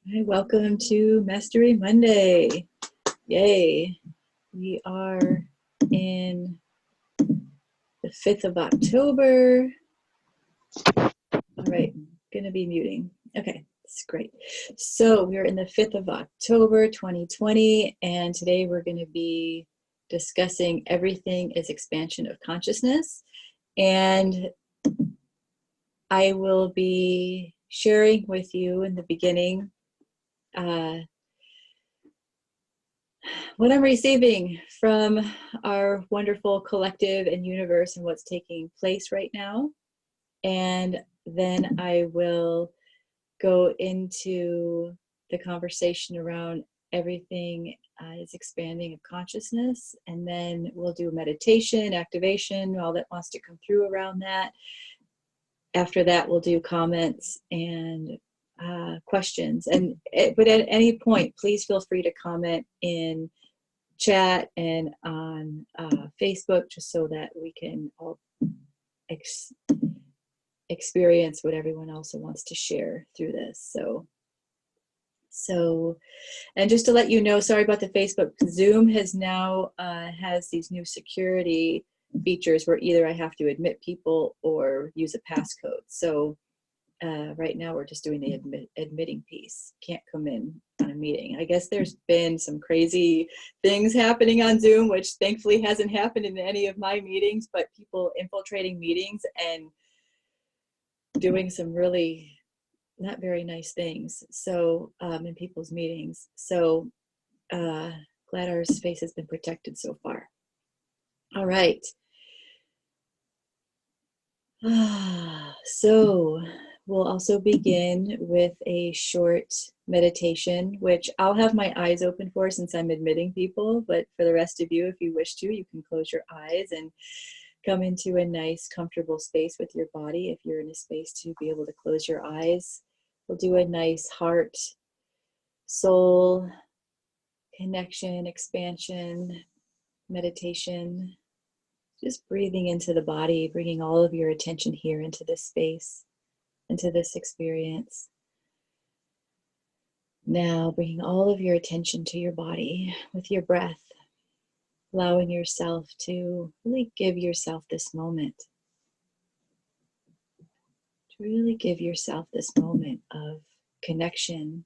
Hi, welcome to Mastery Monday. Yay. We are in the 5th of October. All right, I'm going to be muting. Okay, that's great. So we're in the 5th of October, 2020, and today we're going to be discussing everything is expansion of consciousness. And I will be sharing with you in the beginning what I'm receiving from our wonderful collective and universe and what's taking place right now. And then I will go into the conversation around everything is expanding of consciousness. And then we'll do meditation, activation, all that wants to come through around that. After that, we'll do comments and questions. But at any point, please feel free to comment in chat and on Facebook, just so that we can all experience what everyone also wants to share through this. So, and just to let you know, sorry about the Facebook, Zoom has now has these new security features where either I have to admit people or use a passcode. So right now we're just doing the admitting piece. Can't come in on a meeting. I guess there's been some crazy things happening on Zoom, which thankfully hasn't happened in any of my meetings, but people infiltrating meetings and doing some really not very nice things. So in people's meetings. So glad our space has been protected so far. All right. So we'll also begin with a short meditation, which I'll have my eyes open for since I'm admitting people, but for the rest of you, if you wish to, you can close your eyes and come into a nice, comfortable space with your body. If you're in a space to be able to close your eyes, we'll do a nice heart, soul connection, expansion, meditation. Just breathing into the body, bringing all of your attention here into this space, into this experience. Now, bringing all of your attention to your body with your breath, allowing yourself to really give yourself this moment, to really give yourself this moment of connection.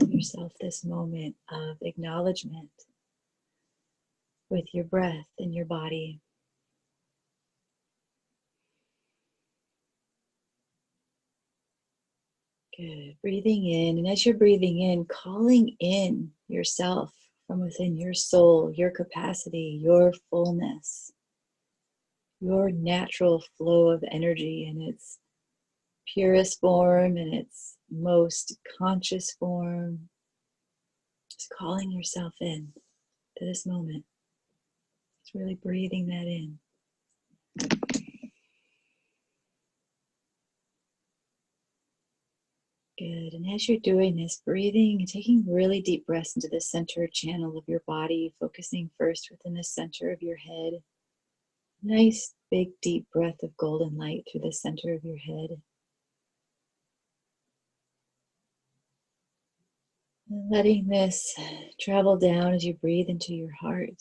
Give yourself this moment of acknowledgement with your breath and your body. Good. Breathing in, and as you're breathing in, calling in yourself from within your soul, your capacity, your fullness, your natural flow of energy in its purest form, in its most conscious form. Just calling yourself in to this moment. Just really breathing that in. Good. And as you're doing this, breathing and taking really deep breaths into the center channel of your body, focusing first within the center of your head. Nice, big, deep breath of golden light through the center of your head. And letting this travel down as you breathe into your heart.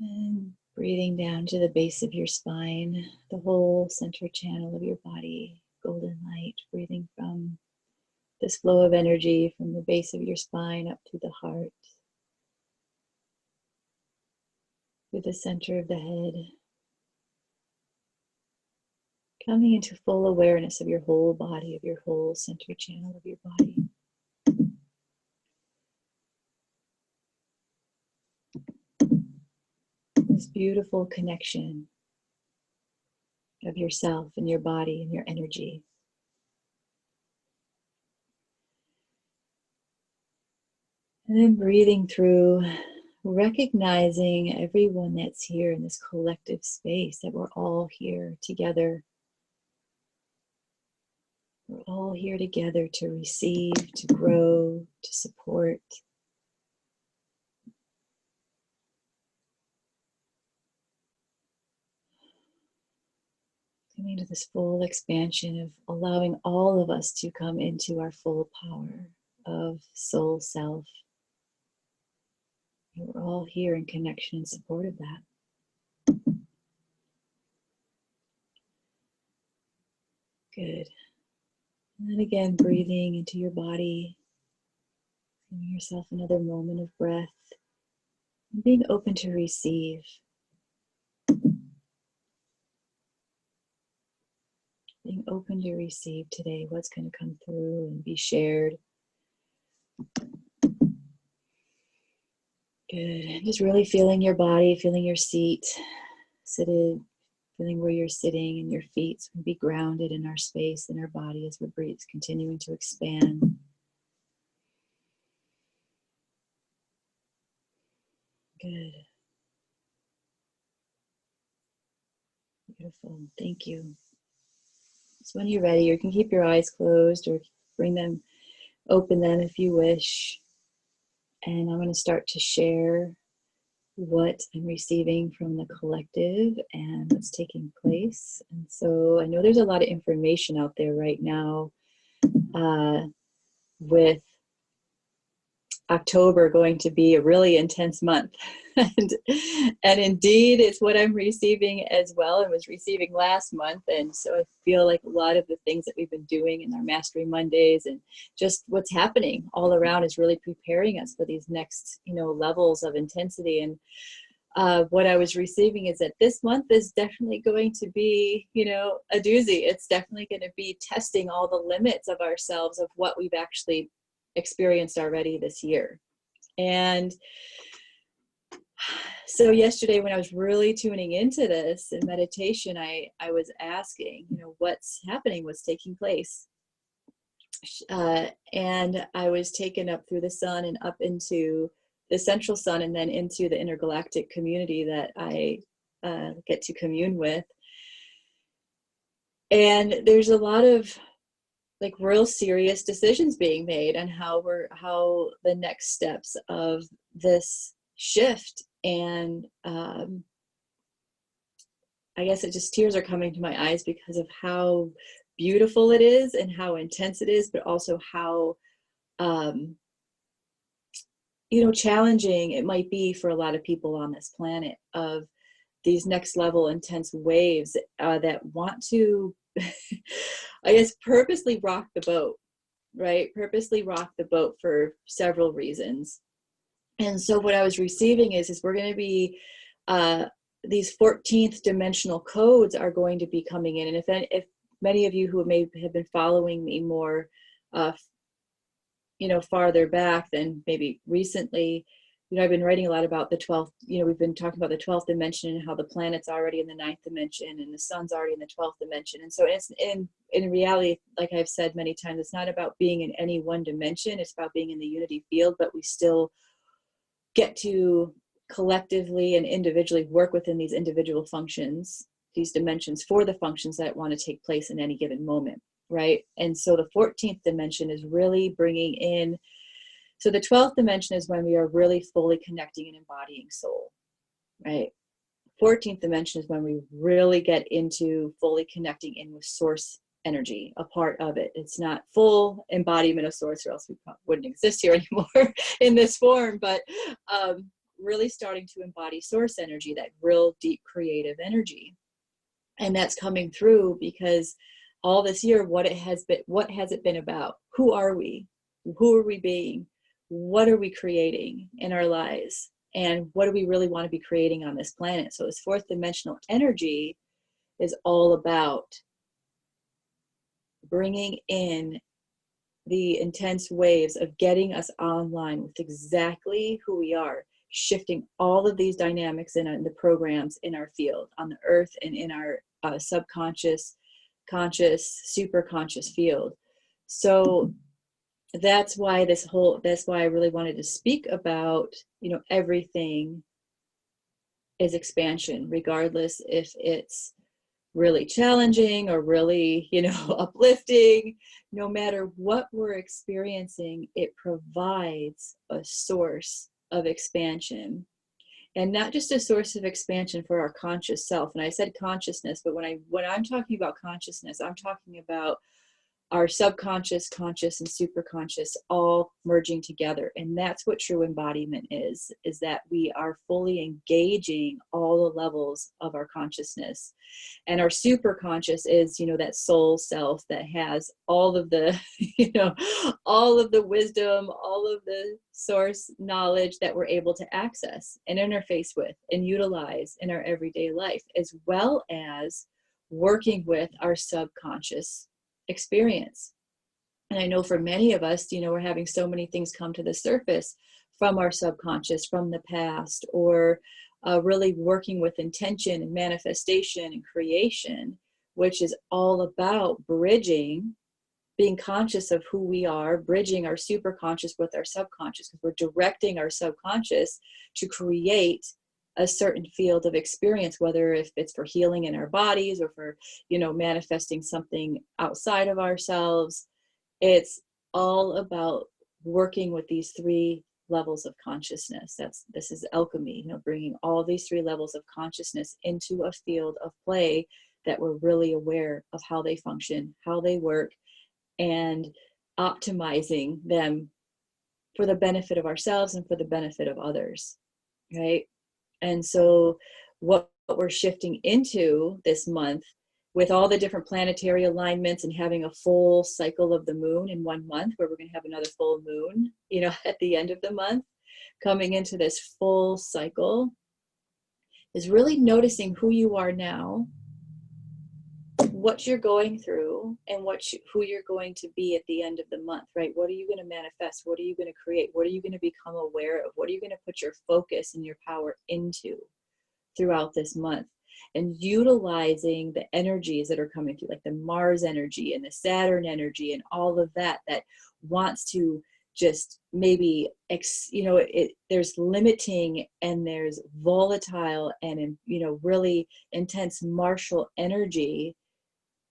And breathing down to the base of your spine, the whole center channel of your body, golden light, breathing from this flow of energy from the base of your spine up to the heart, through the center of the head, coming into full awareness of your whole body, of your whole center channel of your body. This beautiful connection of yourself and your body and your energy. And then breathing through, recognizing everyone that's here in this collective space, that we're all here together. We're all here together to receive, to grow, to support. Coming to this full expansion of allowing all of us to come into our full power of soul self. And we're all here in connection and support of that. Good. And then again, breathing into your body, giving yourself another moment of breath, and being open to receive. Being open to receive today what's going to come through and be shared. Good. Just really feeling your body, feeling your seat, seated, feeling where you're sitting and your feet can be grounded in our space, in our body as we breathe, continuing to expand. Good. Beautiful. Thank you. So when you're ready, you can keep your eyes closed or open them if you wish. And I'm going to start to share what I'm receiving from the collective and what's taking place. And so I know there's a lot of information out there right now with October going to be a really intense month. and indeed, it's what I'm receiving as well, and was receiving last month. And so I feel like a lot of the things that we've been doing in our Mastery Mondays and just what's happening all around is really preparing us for these next, levels of intensity. And what I was receiving is that this month is definitely going to be, a doozy. It's definitely going to be testing all the limits of ourselves, of what we've actually experienced already this year. And so yesterday when I was really tuning into this in meditation, I was asking, what's happening, what's taking place? And I was taken up through the sun and up into the central sun and then into the intergalactic community that I get to commune with. And there's a lot of like real serious decisions being made on how the next steps of this shift. And I guess it just tears are coming to my eyes because of how beautiful it is and how intense it is, but also how challenging it might be for a lot of people on this planet, of these next level intense waves that want to I guess purposely rock the boat, right? Purposely rock the boat for several reasons. And so what I was receiving is we're going to be, these 14th dimensional codes are going to be coming in. And if many of you who may have been following me more, farther back than maybe recently, I've been writing a lot about the 12th, we've been talking about the 12th dimension and how the planet's already in the 9th dimension and the sun's already in the 12th dimension. And so it's in reality, like I've said many times, it's not about being in any one dimension, it's about being in the unity field, but we still get to collectively and individually work within these individual functions, these dimensions, for the functions that want to take place in any given moment, right? And so the 14th dimension is really bringing in, so the 12th dimension is when we are really fully connecting and embodying soul, right? 14th dimension is when we really get into fully connecting in with source energy, a part of it. It's not full embodiment of source, or else we wouldn't exist here anymore in this form, but really starting to embody source energy, that real deep creative energy. And that's coming through because all this year, what has it been about? Who are we? Who are we being? What are we creating in our lives? And what do we really want to be creating on this planet? So this fourth dimensional energy is all about bringing in the intense waves of getting us online with exactly who we are, shifting all of these dynamics in the programs in our field, on the earth and in our subconscious, conscious, super conscious field. So that's why I really wanted to speak about, everything is expansion, regardless if it's really challenging or really, uplifting. No matter what we're experiencing, it provides a source of expansion. and not just a source of expansion for our conscious self. And I said consciousness, but when I'm talking about consciousness, I'm talking about our subconscious, conscious, and superconscious all merging together. And that's what true embodiment is that we are fully engaging all the levels of our consciousness. And our superconscious is, that soul self that has all of the, all of the wisdom, all of the source knowledge that we're able to access and interface with and utilize in our everyday life, as well as working with our subconscious experience. And I know for many of us, we're having so many things come to the surface from our subconscious, from the past, or really working with intention and manifestation and creation, which is all about bridging, being conscious of who we are, bridging our superconscious with our subconscious, because we're directing our subconscious to create a certain field of experience, whether if it's for healing in our bodies or for, manifesting something outside of ourselves. It's all about working with these three levels of consciousness. This is alchemy, bringing all these three levels of consciousness into a field of play that we're really aware of how they function, how they work, and optimizing them for the benefit of ourselves and for the benefit of others, right? And so what we're shifting into this month, with all the different planetary alignments and having a full cycle of the moon in 1 month, where we're going to have another full moon, at the end of the month, coming into this full cycle, is really noticing who you are now, what you're going through, and who you're going to be at the end of the month, right? What are you going to manifest? What are you going to create? What are you going to become aware of? What are you going to put your focus and your power into throughout this month? And utilizing the energies that are coming through, like the Mars energy and the Saturn energy and all of that wants to just maybe, there's limiting and there's volatile and, really intense martial energy.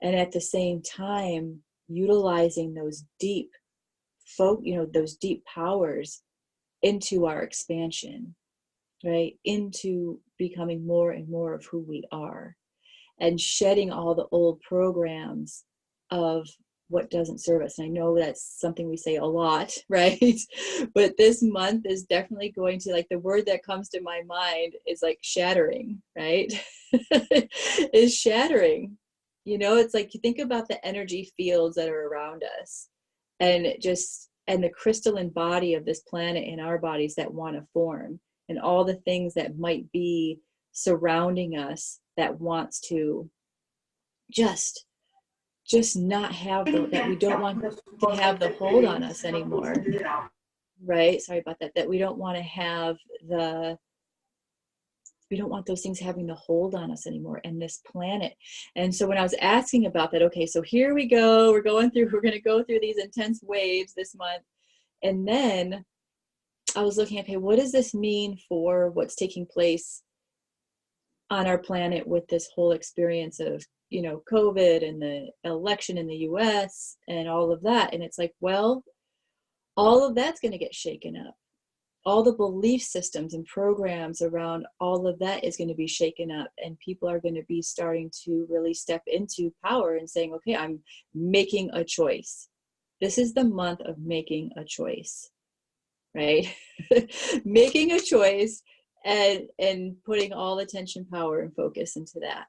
And at the same time, utilizing those deep those deep powers into our expansion, right? Into becoming more and more of who we are, and shedding all the old programs of what doesn't serve us. And I know that's something we say a lot, right? But this month is definitely going to, like, the word that comes to my mind is like shattering, right? Is shattering. It's like, you think about the energy fields that are around us, and the crystalline body of this planet in our bodies that want to form, and all the things that might be surrounding us that wants to just not have that we don't want to have the hold on us anymore, right? Sorry about that. That we don't want to have we don't want those things having the hold on us anymore, and this planet. And so when I was asking about that, okay, so here we go, we're going to go through these intense waves this month. And then I was looking, okay, what does this mean for what's taking place on our planet with this whole experience of, COVID and the election in the US and all of that? And it's like, well, all of that's going to get shaken up. All the belief systems and programs around all of that is going to be shaken up, and people are going to be starting to really step into power and saying, okay, I'm making a choice. This is the month of making a choice, right? Making a choice and putting all attention, power, and focus into that,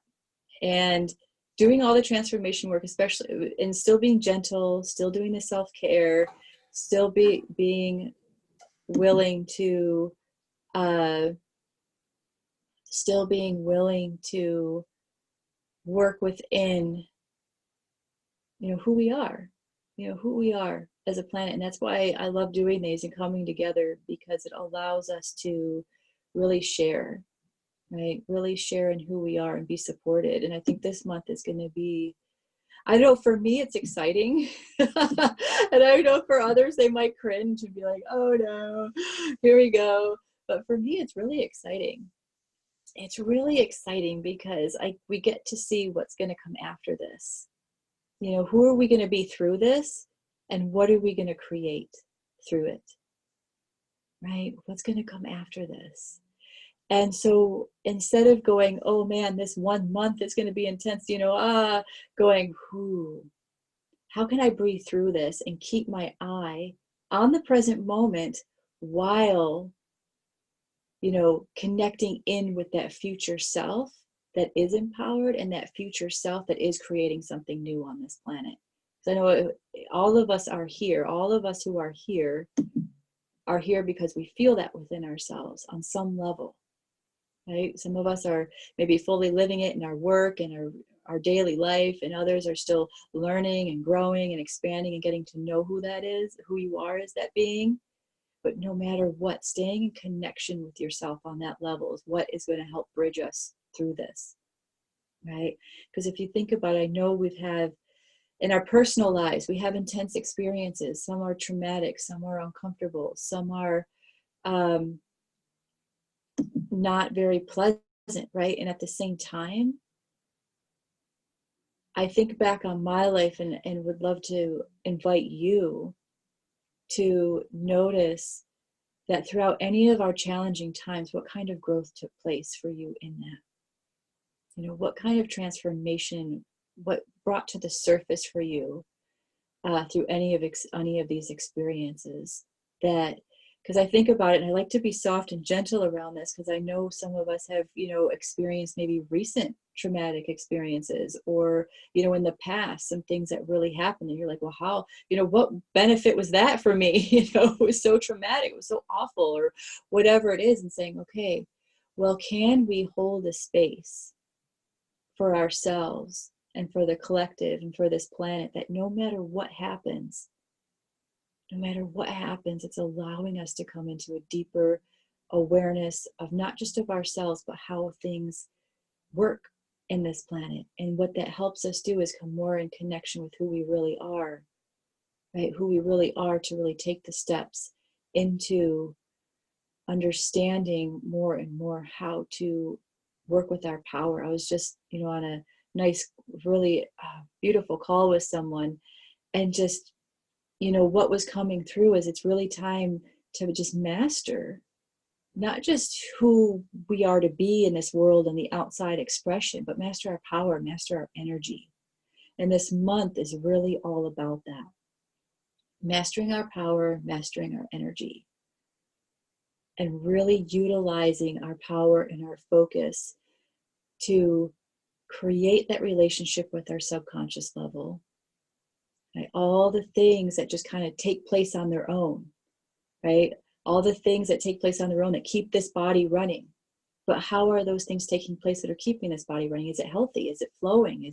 and doing all the transformation work, especially, and still being gentle, still doing the self-care, still being willing to work within who we are as a planet. And that's why I love doing these and coming together, because it allows us to really share, right? Really share in who we are and be supported. And I think this month is going to be, I know for me, it's exciting. And I know for others, they might cringe and be like, oh no, here we go. But for me, it's really exciting. It's really exciting because we get to see what's going to come after this. Who are we going to be through this? And what are we going to create through it? Right? What's going to come after this? And so instead of going, oh man, this 1 month is going to be intense, going, whoo, how can I breathe through this and keep my eye on the present moment while, connecting in with that future self that is empowered and that future self that is creating something new on this planet. So I know all of us are here. All of us who are here because we feel that within ourselves on some level, right? Some of us are maybe fully living it in our work and our daily life, and others are still learning and growing and expanding and getting to know who that is, who you are as that being. But no matter what, staying in connection with yourself on that level is what is going to help bridge us through this, right? Because if you think about it, I know we've had in our personal lives, we have intense experiences. Some are traumatic, some are uncomfortable, some are not very pleasant, right? And at the same time, I think back on my life and would love to invite you to notice that throughout any of our challenging times, what kind of growth took place for you in that? What kind of transformation, what brought to the surface for you through any of these experiences? That, because I think about it, and I like to be soft and gentle around this, because I know some of us have, experienced maybe recent traumatic experiences, or, in the past, some things that really happened, and you're like, well, how, what benefit was that for me? It was so traumatic, it was so awful, or whatever it is, and saying, okay, well, can we hold a space for ourselves and for the collective and for this planet, that no matter what happens, it's allowing us to come into a deeper awareness of not just of ourselves, but how things work in this planet. And what that helps us do is come more in connection with who we really are, right? Who we really are, to really take the steps into understanding more and more how to work with our power. I was just, on a nice, really beautiful call with someone, and just, what was coming through is it's really time to just master not just who we are to be in this world and the outside expression, but master our power, master our energy. And this month is really all about that. Mastering our power, mastering our energy, and really utilizing our power and our focus to create that relationship with our subconscious level. Right? All the things that just kind of take place on their own, right? All the things that take place on their own that keep this body running. But how are those things taking place that are keeping this body running? Is it healthy? Is it flowing?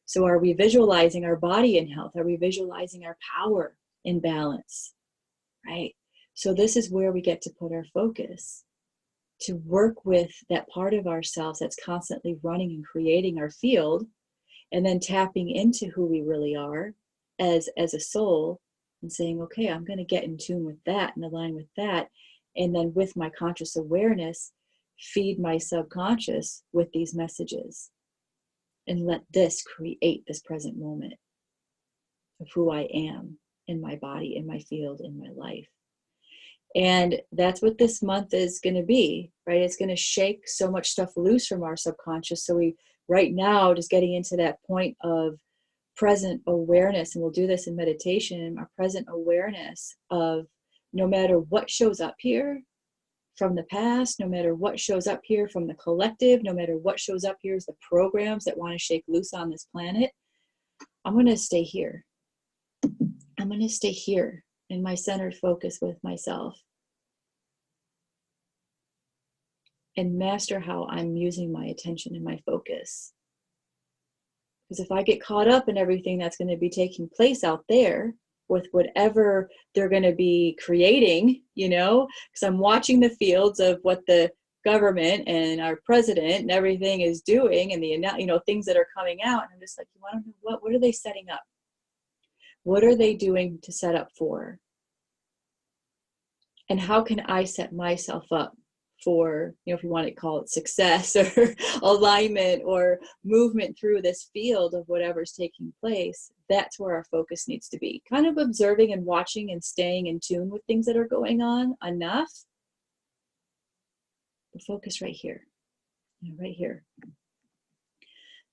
So are we visualizing our body in health? Are we visualizing our power in balance? Right? So this is where we get to put our focus, to work with that part of ourselves that's constantly running and creating our field, and then tapping into who we really are as a soul, and saying, okay, I'm going to get in tune with that and align with that. And then with my conscious awareness, feed my subconscious with these messages, and let this create this present moment of who I am in my body, in my field, in my life. And that's what this month is going to be, right? It's going to shake so much stuff loose from our subconscious. So we, right now, just getting into that point of present awareness, and we'll do this in meditation, our present awareness of no matter what shows up here from the past, no matter what shows up here from the collective, no matter what shows up here as the programs that want to shake loose on this planet, I'm going to stay here. I'm going to stay here in my centered focus with myself, and master how I'm using my attention and my focus. Because if I get caught up in everything that's going to be taking place out there with whatever they're going to be creating, because I'm watching the fields of what the government and our president and everything is doing, and the things that are coming out, and I'm just like, you want to know what are they setting up? What are they doing to set up for? And how can I set myself up for, if you want to call it success or alignment or movement through this field of whatever's taking place? That's where our focus needs to be. Kind of observing and watching and staying in tune with things that are going on enough, focus right here, right here.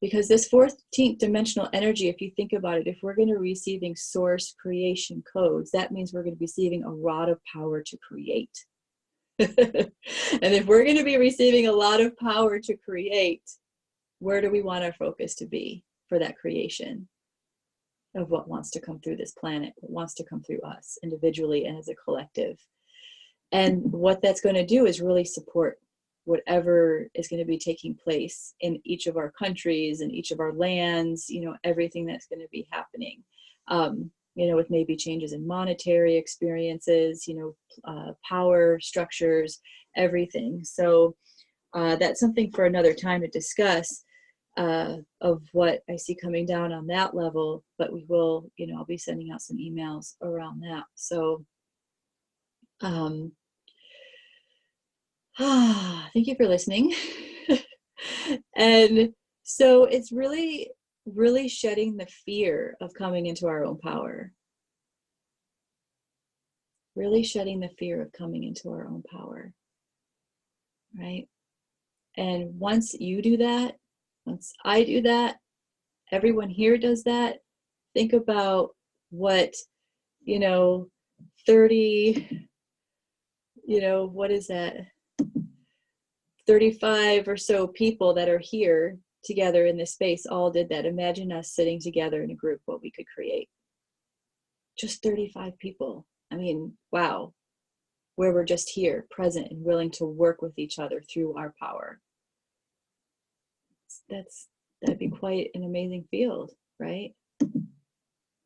Because this 14th dimensional energy, if you think about it, if we're going to be receiving source creation codes, that means we're going to be receiving a lot of power to create. And if we're going to be receiving a lot of power to create, where do we want our focus to be for that creation of what wants to come through this planet, what wants to come through us individually and as a collective? And what that's going to do is really support whatever is going to be taking place in each of our countries and each of our lands, you know, everything that's going to be happening, you know, with maybe changes in monetary experiences, you know, power structures, everything. So that's something for another time to discuss, of what I see coming down on that level, but we will, you know, I'll be sending out some emails around that. So, thank you for listening. And so it's really, really shedding the fear of coming into our own power. Really shedding the fear of coming into our own power. Right? And once you do that, once I do that, everyone here does that, think about what, you know, 30, you know, what is that? 35 or so people that are here together in this space all did that. Imagine us sitting together in a group, what we could create. Just 35 people. I mean, wow. Where we're just here, present and willing to work with each other through our power. That'd be quite an amazing field, right?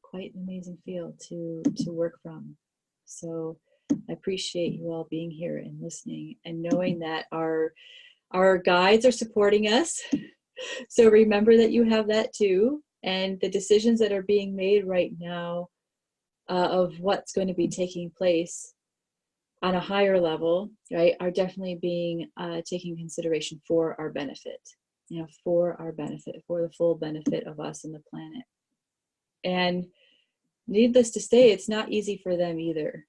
Quite an amazing field to work from. So I appreciate you all being here and listening and knowing that our guides are supporting us. So remember that you have that too. And the decisions that are being made right now of what's going to be taking place on a higher level, right, are definitely being taken consideration for our benefit, you know, for our benefit, for the full benefit of us and the planet. And needless to say, it's not easy for them either.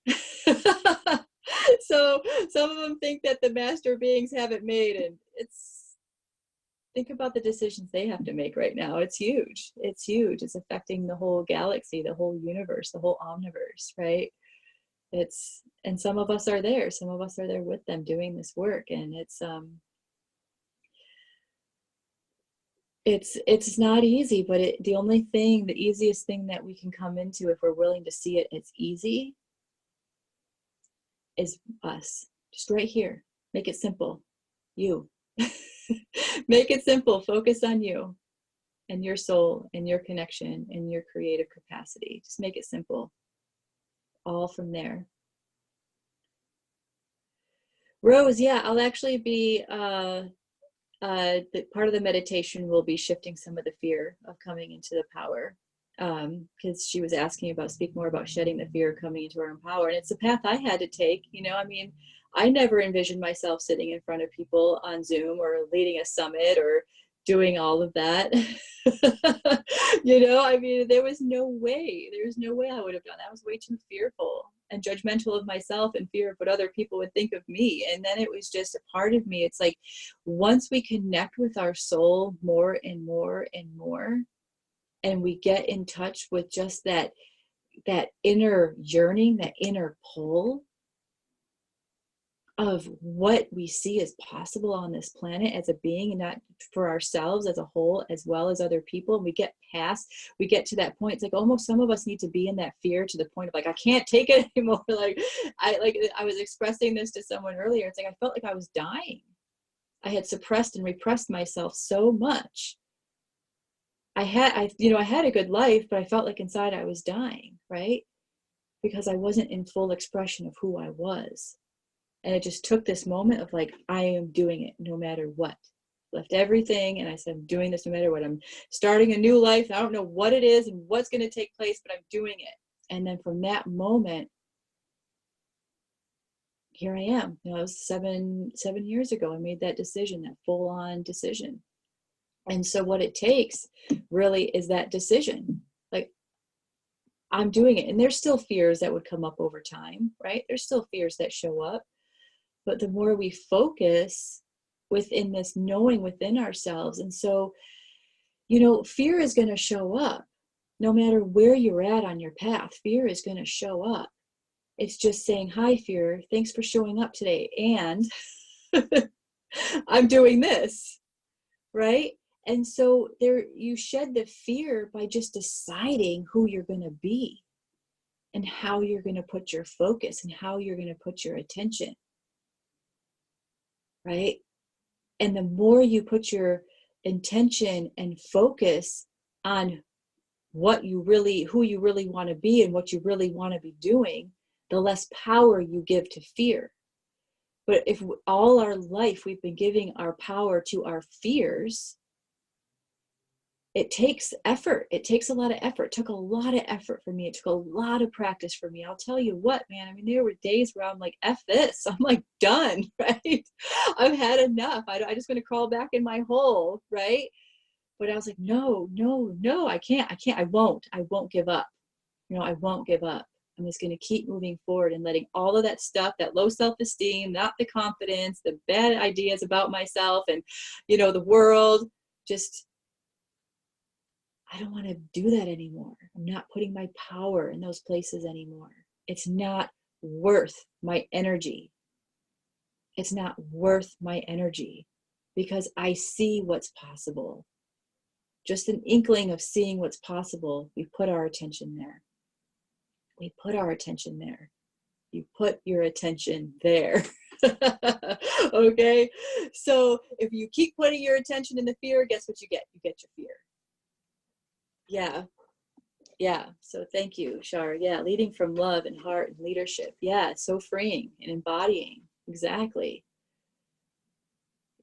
So some of them think that the master beings have it made, and think about the decisions they have to make right now. It's huge. It's huge. It's affecting the whole galaxy, the whole universe, the whole omniverse, right? And some of us are there. Some of us are there with them doing this work, and it's not easy, but the easiest thing that we can come into, if we're willing to see it as easy, is us. Just right here. Make it simple. You. Make it simple. Focus on you and your soul and your connection and your creative capacity. Just make it simple. All from there. Rose, yeah, I'll actually be the part of the meditation will be shifting some of the fear of coming into the power, because she was asking about, speak more about shedding the fear of coming into our own power. And it's a path I had to take, you know. I mean, I never envisioned myself sitting in front of people on Zoom or leading a summit or doing all of that. You know, I mean, there was no way I would have done that. I was way too fearful and judgmental of myself and fear of what other people would think of me. And then it was just a part of me. It's like, once we connect with our soul more and more and more, and we get in touch with just that inner yearning, that inner pull of what we see as possible on this planet as a being, and not for ourselves as a whole, as well as other people. And we get to that point. It's like almost some of us need to be in that fear to the point of like, I can't take it anymore. I was expressing this to someone earlier. It's like, I felt like I was dying. I had suppressed and repressed myself so much. I had a good life, but I felt like inside I was dying, right? Because I wasn't in full expression of who I was. And it just took this moment of like, I am doing it no matter what. Left everything, and I said, I'm doing this no matter what. I'm starting a new life. I don't know what it is and what's going to take place, but I'm doing it. And then from that moment, here I am. You know, it was seven years ago. I made that decision, that full-on decision. And so what it takes really is that decision. Like, I'm doing it. And there's still fears that would come up over time, right? There's still fears that show up. but the more we focus within this knowing within ourselves. And so, fear is going to show up no matter where you're at on your path. Fear is going to show up. It's just saying, hi, fear, thanks for showing up today. And I'm doing this, right? And so you shed the fear by just deciding who you're going to be and how you're going to put your focus and how you're going to put your attention, right? And the more you put your intention and focus on who you really want to be and what you really want to be doing, the less power you give to fear. But if all our life we've been giving our power to our fears, it takes effort. It takes a lot of effort. It took a lot of effort for me. It took a lot of practice for me. I'll tell you what, man, I mean, there were days where I'm like, F this. I'm like, done, right? I've had enough. I just want to crawl back in my hole, right? But I was like, no, I can't, I won't give up. I won't give up. I'm just going to keep moving forward and letting all of that stuff, that low self-esteem, not the confidence, the bad ideas about myself and, the world, I don't want to do that anymore. I'm not putting my power in those places anymore. It's not worth my energy. It's not worth my energy because I see what's possible. Just an inkling of seeing what's possible, we put our attention there. We put our attention there. You put your attention there. Okay? So if you keep putting your attention in the fear, guess what you get? You get your fear. Yeah. So thank you, Shar. Yeah, leading from love and heart and leadership. Yeah, it's so freeing and embodying. Exactly.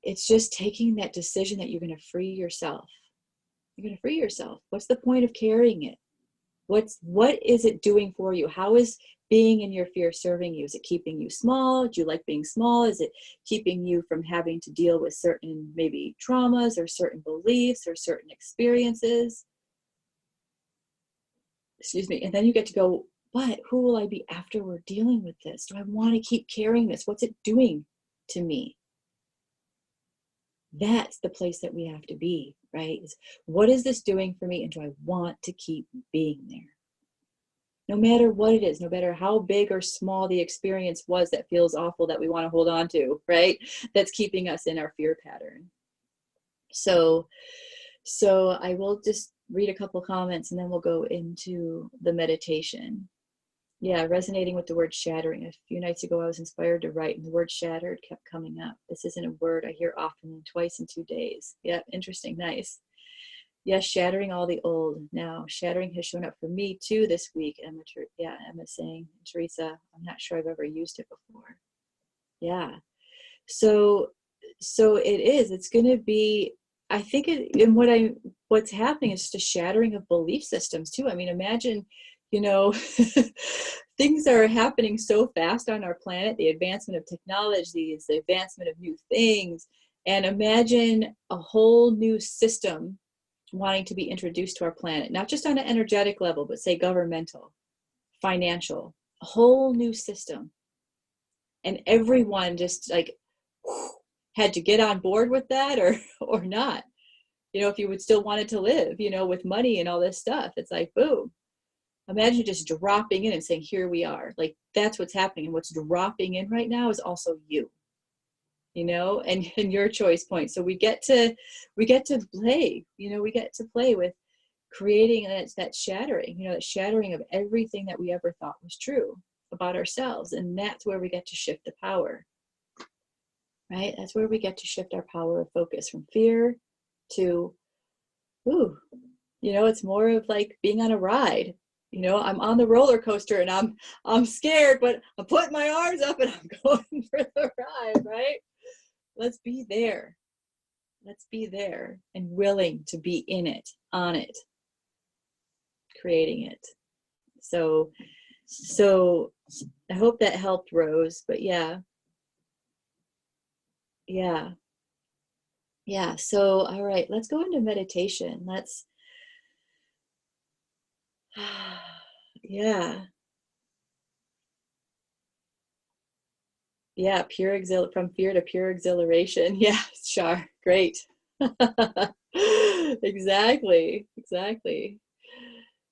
It's just taking that decision that you're going to free yourself. You're going to free yourself. What's the point of carrying it? What is it doing for you? How is being in your fear serving you? Is it keeping you small? Do you like being small? Is it keeping you from having to deal with certain maybe traumas or certain beliefs or certain experiences? Excuse me. And then you get to go, but who will I be after we're dealing with this? Do I want to keep carrying this? What's it doing to me? That's the place that we have to be, right? What is this doing for me? And do I want to keep being there? No matter what it is, no matter how big or small the experience was that feels awful that we want to hold on to, right? That's keeping us in our fear pattern. So I will just read a couple comments and then we'll go into the meditation. Yeah, resonating with the word shattering. A few nights ago, I was inspired to write and the word shattered kept coming up. This isn't a word I hear often, twice in 2 days. Yeah, interesting, nice. Yes, shattering all the old. Now, shattering has shown up for me too this week. Emma's saying, Teresa, I'm not sure I've ever used it before. Yeah. So it is. It's going to be. I think what's happening is just a shattering of belief systems too. I mean, imagine, things are happening so fast on our planet. The advancement of technologies, the advancement of new things, and imagine a whole new system wanting to be introduced to our planet, not just on an energetic level, but say governmental, financial, a whole new system. And everyone just had to get on board with that or not. If you would still want it to live, with money and all this stuff, it's like, boom. Imagine just dropping in and saying, here we are. Like, that's what's happening. And what's dropping in right now is also you. And your choice point. So we get to play, we get to play with creating that shattering, that shattering of everything that we ever thought was true about ourselves. And that's where we get to shift the power, right? That's where we get to shift our power of focus from fear to, it's more of like being on a ride. I'm on the roller coaster and I'm scared, but I'm putting my arms up and I'm going for the ride, right? Let's be there. Let's be there and willing to be in it, on it, creating it. So I hope that helped, Rose. But yeah. So, all right, let's go into meditation. Yeah. Yeah, from fear to pure exhilaration. Yeah, Shar, great. Exactly, exactly.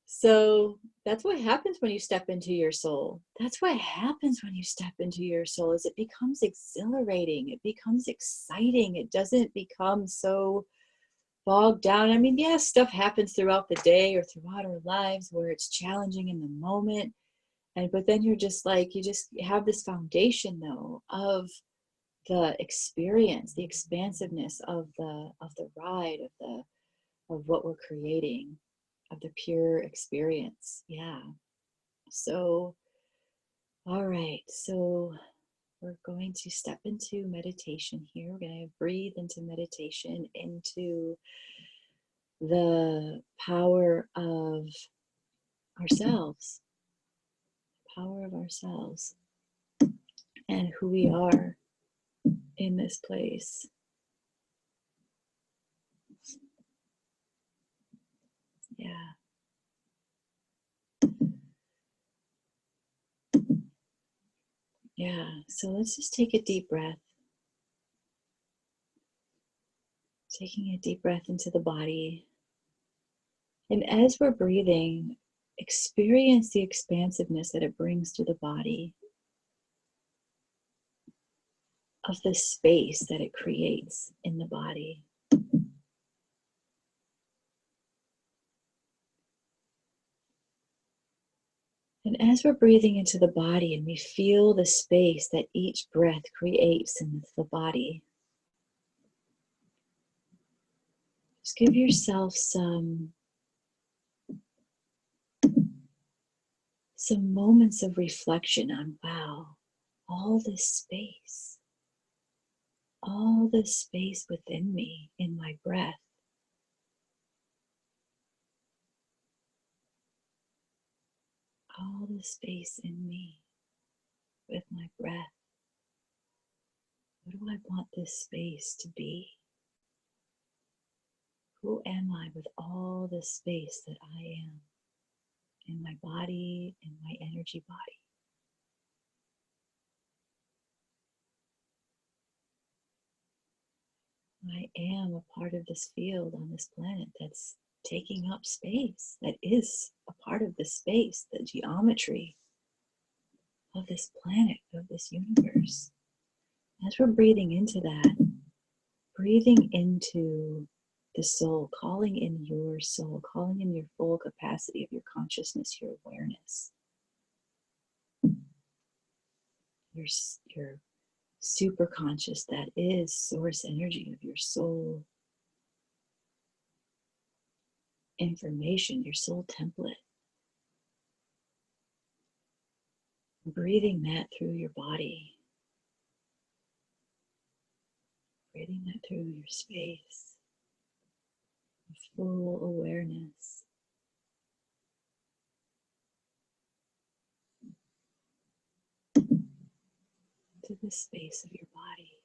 So that's what happens when you step into your soul. That's what happens when you step into your soul is it becomes exhilarating. It becomes exciting. It doesn't become so bogged down. I mean, yes, stuff happens throughout the day or throughout our lives where it's challenging in the moment. And but then you're just like, you just have this foundation though of the experience, the expansiveness of the ride, of what we're creating, of the pure experience. Yeah. So, all right. So we're going to step into meditation here. We're going to breathe into meditation, into the power of ourselves, power of ourselves, and who we are in this place. Yeah. Yeah. So let's just take a deep breath. Taking a deep breath into the body. And as we're breathing, experience the expansiveness that it brings to the body, of the space that it creates in the body. And as we're breathing into the body and we feel the space that each breath creates in the body, just give yourself some moments of reflection on, wow, all this space within me in my breath. All the space in me with my breath. What do I want this space to be? Who am I with all the space that I am in my body, in my energy body? I am a part of this field on this planet that's taking up space, that is a part of the space, the geometry of this planet, of this universe. As we're breathing into that, breathing into the soul, calling in your soul, calling in your full capacity of your consciousness, your awareness, your super conscious, that is source energy of your soul information, your soul template. Breathing that through your body, breathing that through your space, full awareness. To the space of your body.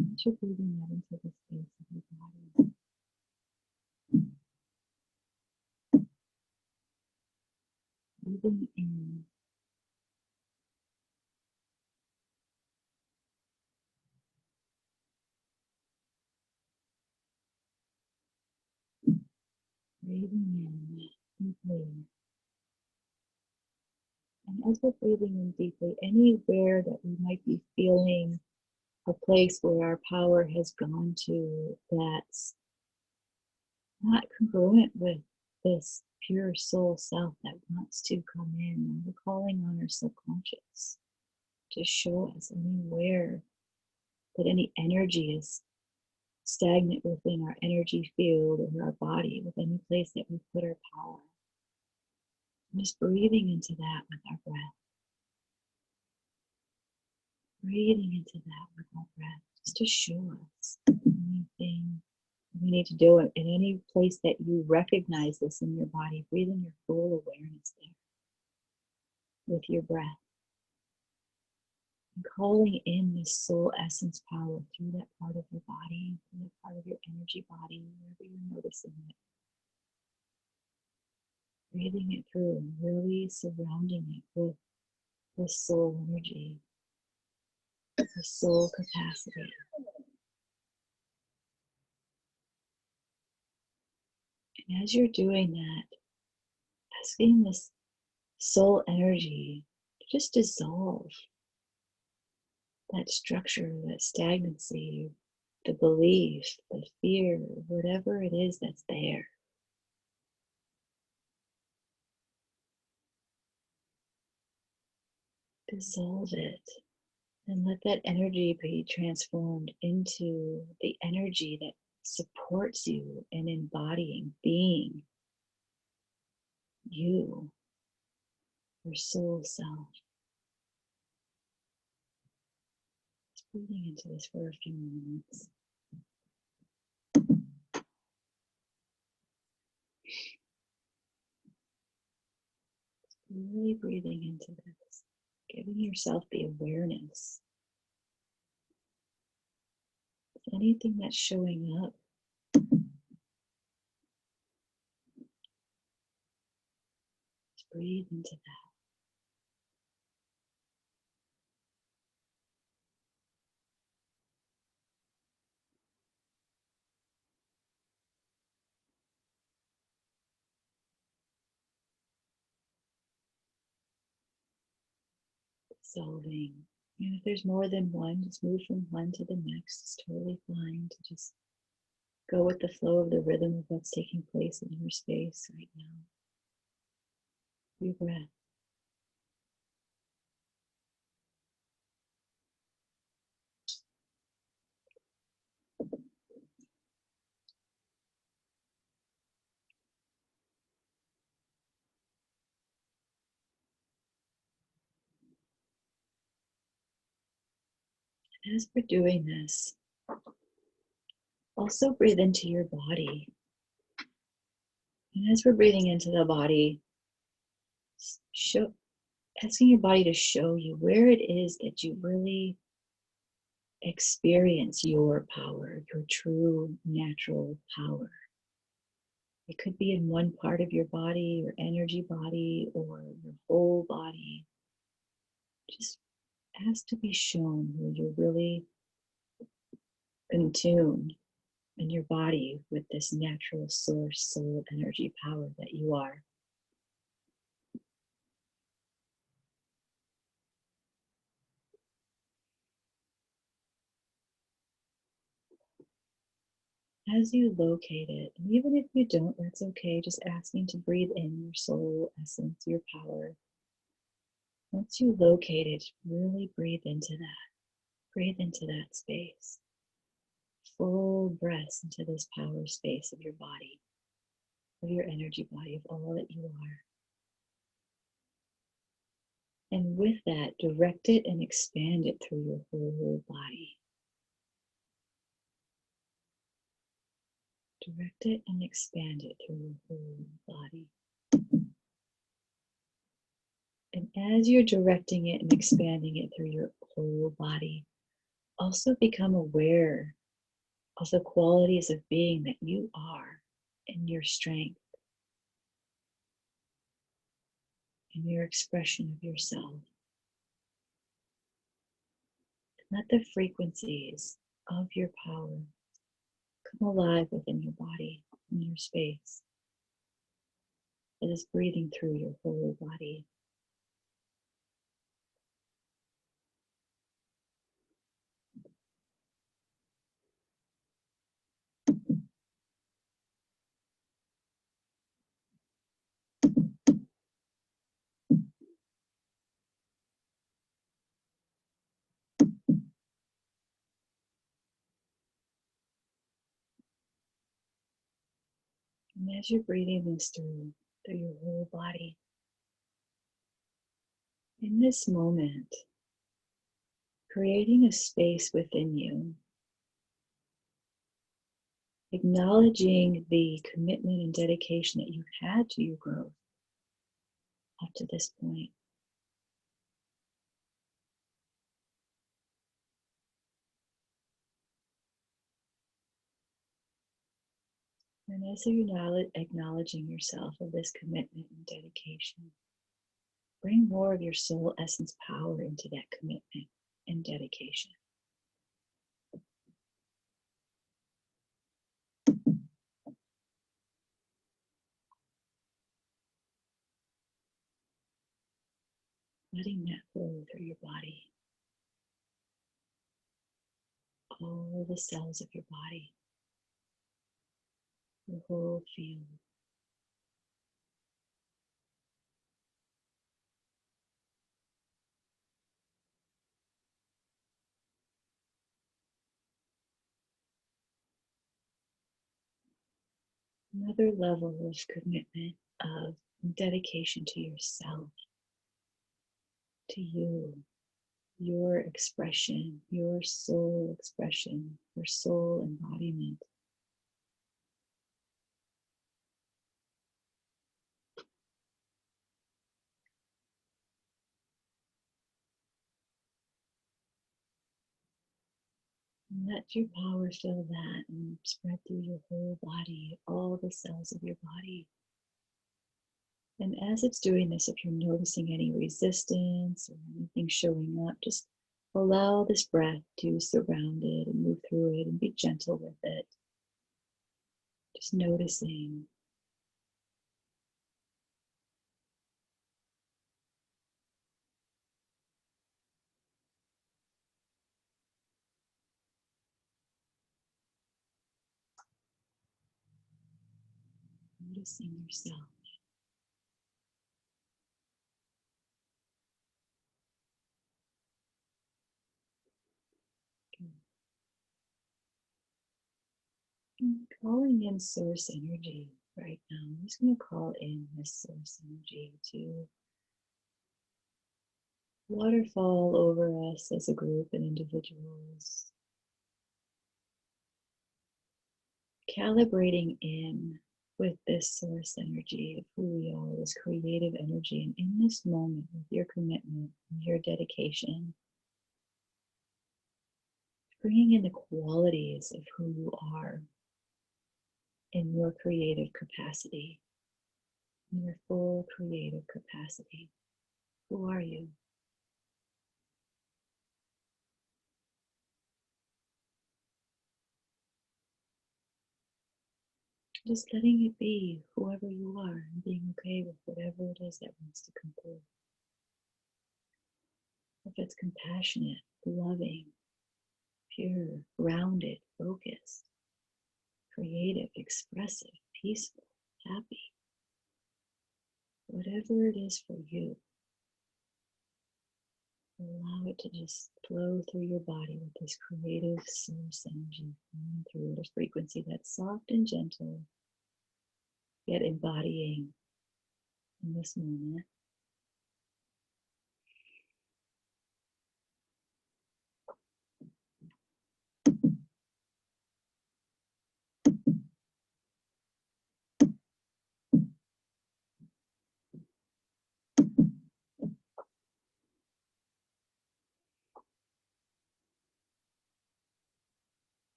As you're breathing that into the space of your body, breathing in deeply. And as we're breathing in deeply, anywhere that we might be feeling a place where our power has gone to that's not congruent with this pure soul self that wants to come in, we're calling on our subconscious to show us anywhere that any energy is stagnant within our energy field or our body, with any place that we put our power. And just breathing into that with our breath. Breathing into that with our breath, just to show us anything we need to do it. In any place that you recognize this in your body, breathe in your full awareness there with your breath. And calling in this soul essence power through that part of your body, through that part of your energy body, wherever you're noticing it. Breathing it through and really surrounding it with the soul energy, the soul capacity. And as you're doing that, asking this soul energy to just dissolve that structure, that stagnancy, the belief, the fear, whatever it is that's there. Dissolve it and let that energy be transformed into the energy that supports you in embodying, being you, your soul self. Just breathing into this for a few moments. Really breathing into this, giving yourself the awareness. Anything that's showing up, just breathe into that. Dissolving. And if there's more than one, just move from one to the next. It's totally fine to just go with the flow of the rhythm of what's taking place in your space right now. Your breath. As we're doing this, also breathe into your body. And as we're breathing into the body, asking your body to show you where it is that you really experience your power, your true natural power. It could be in one part of your body, your energy body, or your whole body. Just ask to be shown where you're really in tune in your body with this natural source, soul energy power that you are. As you locate it, and even if you don't, that's okay, just asking to breathe in your soul essence, your power. Once you locate it, really breathe into that. Breathe into that space. Full breaths into this power space of your body, of your energy body, of all that you are. And with that, direct it and expand it through your whole body. Direct it and expand it through your whole body. And as you're directing it and expanding it through your whole body, also become aware of the qualities of being that you are in your strength, in your expression of yourself. Let the frequencies of your power come alive within your body, in your space. It is breathing through your whole body. And as you're breathing this through your whole body, in this moment, creating a space within you, acknowledging the commitment and dedication that you've had to your growth up to this point. As you're acknowledging yourself of this commitment and dedication, bring more of your soul essence power into that commitment and dedication. Letting that flow through your body, all the cells of your body, the whole field. Another level of commitment, of dedication to yourself, to you, your expression, your soul expression, your soul embodiment. And let your power fill that and spread through your whole body, all the cells of your body. And as it's doing this, if you're noticing any resistance or anything showing up, just allow this breath to surround it and move through it and be gentle with it. Just noticing. Noticing yourself. And calling in source energy right now. I'm just going to call in this source energy to waterfall over us as a group and individuals. Calibrating in with this source energy of who we are, this creative energy, and in this moment with your commitment and your dedication, bringing in the qualities of who you are in your creative capacity, in your full creative capacity. Who are you? Just letting it be whoever you are and being okay with whatever it is that wants to come through. If it's compassionate, loving, pure, grounded, focused, creative, expressive, peaceful, happy, whatever it is for you, allow it to just flow through your body with this creative source energy flowing through at a frequency that's soft and gentle, yet embodying in this moment.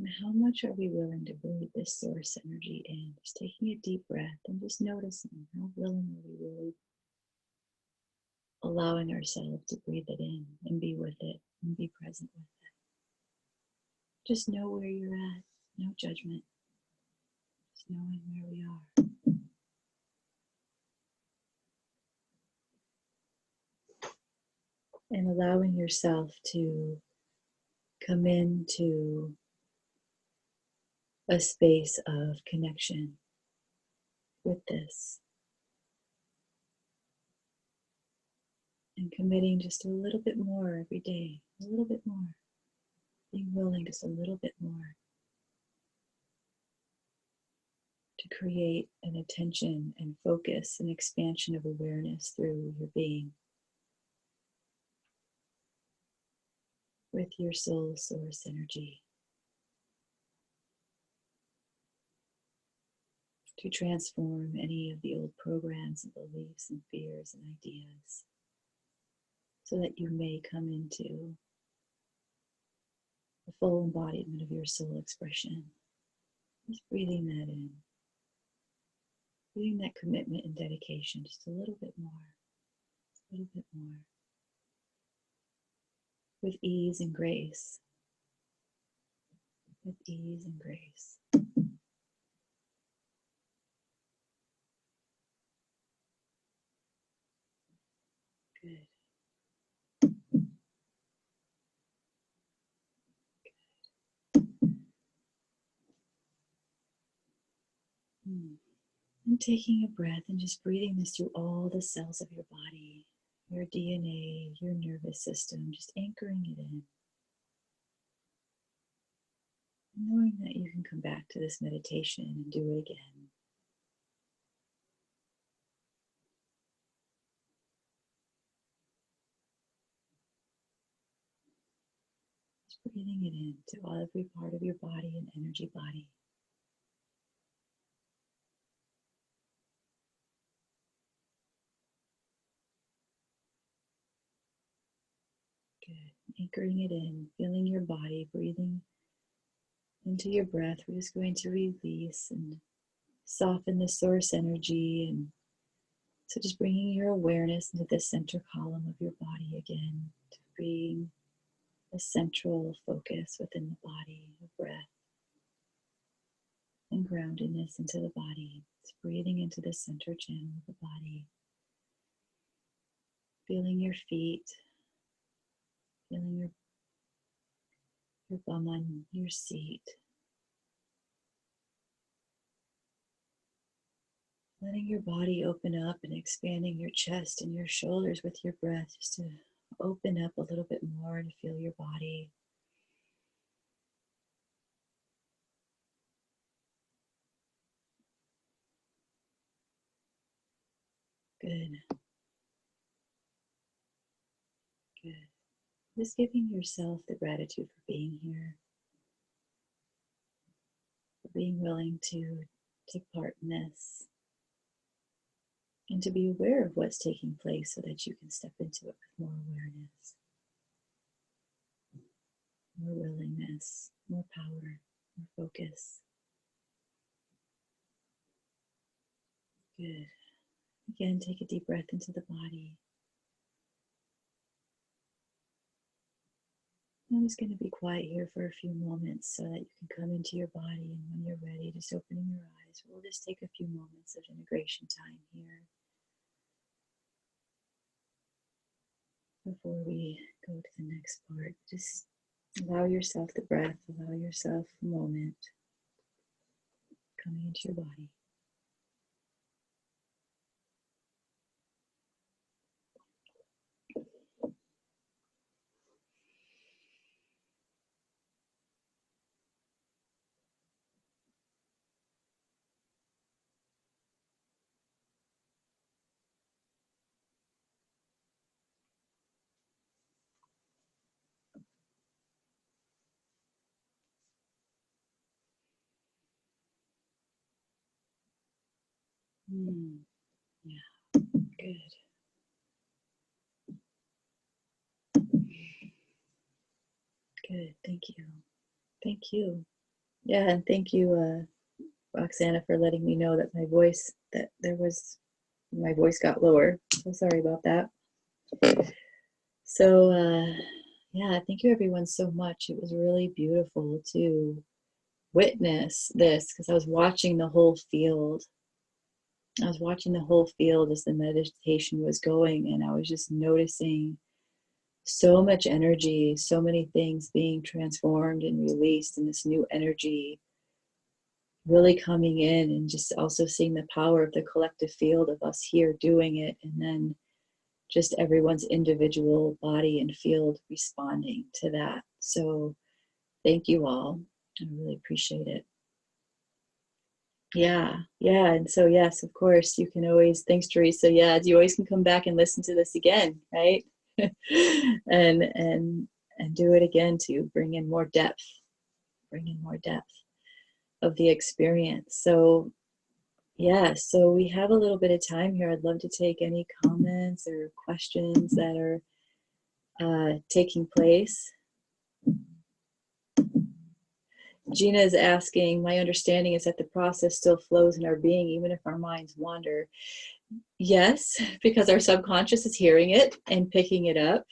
And how much are we willing to breathe this source energy in? Just taking a deep breath and just noticing how willing are we really allowing ourselves to breathe it in and be with it and be present with it. Just know where you're at, no judgment, just knowing where we are. And allowing yourself to come into a space of connection with this. And committing just a little bit more every day, a little bit more. Being willing just a little bit more to create an attention and focus and expansion of awareness through your being with your soul source energy. to transform any of the old programs and beliefs and fears and ideas so that you may come into the full embodiment of your soul expression. Just breathing that in, breathing that commitment and dedication just a little bit more, just a little bit more, with ease and grace, with ease and grace. Good. And taking a breath and just breathing this through all the cells of your body, your DNA, your nervous system, just anchoring it in. Knowing that you can come back to this meditation and do it again. Just breathing it in to every part of your body and energy body. Good. Anchoring it in, feeling your body, breathing into your breath. We're just going to release and soften the source energy. And so just bringing your awareness into the center column of your body again, to bring a central focus within the body, of breath and groundedness into the body. It's breathing into the center channel of the body. Feeling your feet, feeling your bum on your seat. Letting your body open up and expanding your chest and your shoulders with your breath, just to open up a little bit more to feel your body. Good. Good. Just giving yourself the gratitude for being here, for being willing to take part in this, and to be aware of what's taking place so that you can step into it with more awareness, more willingness, more power, more focus. Good. Again, take a deep breath into the body. I'm just going to be quiet here for a few moments so that you can come into your body, and when you're ready, just opening your eyes. We'll just take a few moments of integration time here before we go to the next part. Just allow yourself the breath, allow yourself a moment coming into your body. Yeah, good. Good, thank you. Thank you. Yeah, and thank you, Roxana, for letting me know that my voice got lower. So sorry about that. So, yeah, thank you everyone so much. It was really beautiful to witness this because I was watching the whole field. I was watching the whole field as the meditation was going, and I was just noticing so much energy, so many things being transformed and released, and this new energy really coming in, and just also seeing the power of the collective field of us here doing it, and then just everyone's individual body and field responding to that. So thank you all. I really appreciate it. Yeah. And so, yes, of course, you can always, thanks, Teresa. Yeah, you always can come back and listen to this again, right? and do it again to bring in more depth of the experience. So Yeah, so we have a little bit of time here. I'd love to take any comments or questions that are taking place. Gina is asking, my understanding is that the process still flows in our being, even if our minds wander. Yes, because our subconscious is hearing it and picking it up.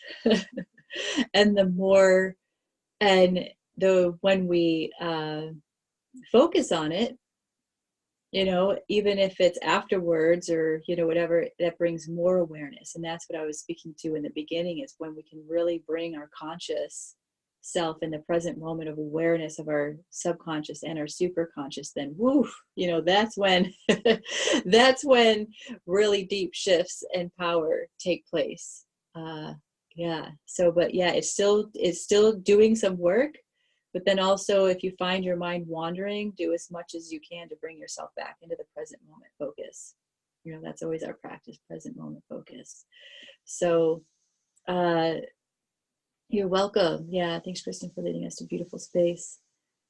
And the more, and when we focus on it, even if it's afterwards or, whatever, that brings more awareness. And that's what I was speaking to in the beginning, is when we can really bring our conscious self in the present moment of awareness of our subconscious and our superconscious, then woof, that's when that's when really deep shifts and power take place. Yeah. So, but yeah, it's still doing some work. But then also, if you find your mind wandering, do as much as you can to bring yourself back into the present moment focus. That's always our practice, present moment focus. So you're welcome. Yeah, thanks, Kristen, for leading us to beautiful space.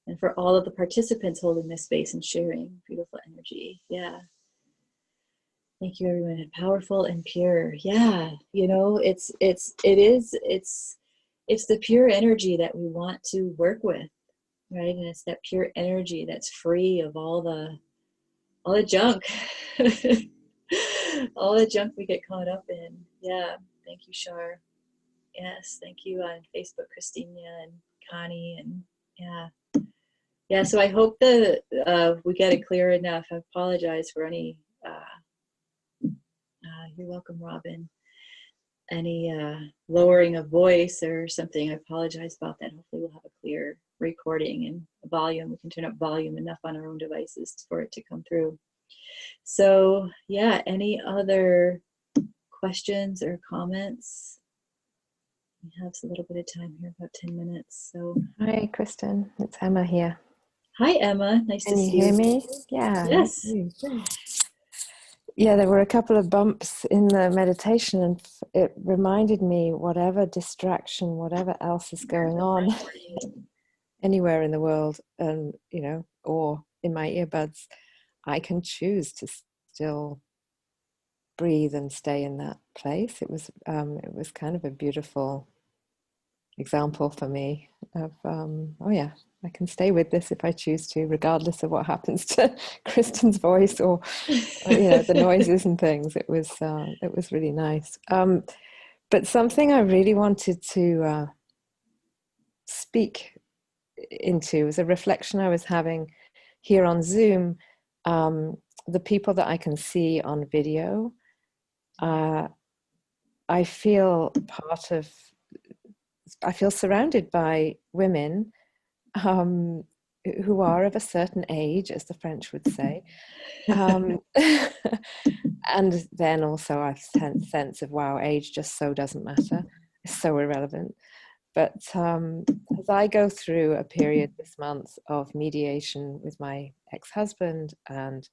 And for all of the participants holding this space and sharing beautiful energy. Yeah. Thank you, everyone. And powerful and pure. Yeah. It's the pure energy that we want to work with. Right, and it's that pure energy that's free of all the junk, all the junk we get caught up in. Yeah, thank you, Shar. Yes, thank you on Facebook, Christina and Connie, and yeah. So I hope that we get it clear enough. I apologize for any. You're welcome, Robin. Any lowering of voice or something, I apologize about that. Hopefully we'll have a clear recording and volume. We can turn up volume enough on our own devices for it to come through. So yeah, any other questions or comments? We have a little bit of time here, about 10 minutes. So hi, Kristen, it's Emma here. Hi, Emma. Nice to see you. Can you hear me? Yeah. Yes. Yeah, there were a couple of bumps in the meditation, and it reminded me, whatever distraction, whatever else is going on anywhere in the world, or in my earbuds, I can choose to still breathe and stay in that place. It was kind of a beautiful example for me of I can stay with this if I choose to, regardless of what happens to Kristen's voice or the noises and things. It was really nice. But something I really wanted to speak into was a reflection I was having here on Zoom. The people that I can see on video, I feel surrounded by women who are of a certain age, as the French would say. And then also I sense of, wow, age just so doesn't matter. It's so irrelevant. But as I go through a period this month of mediation with my ex-husband and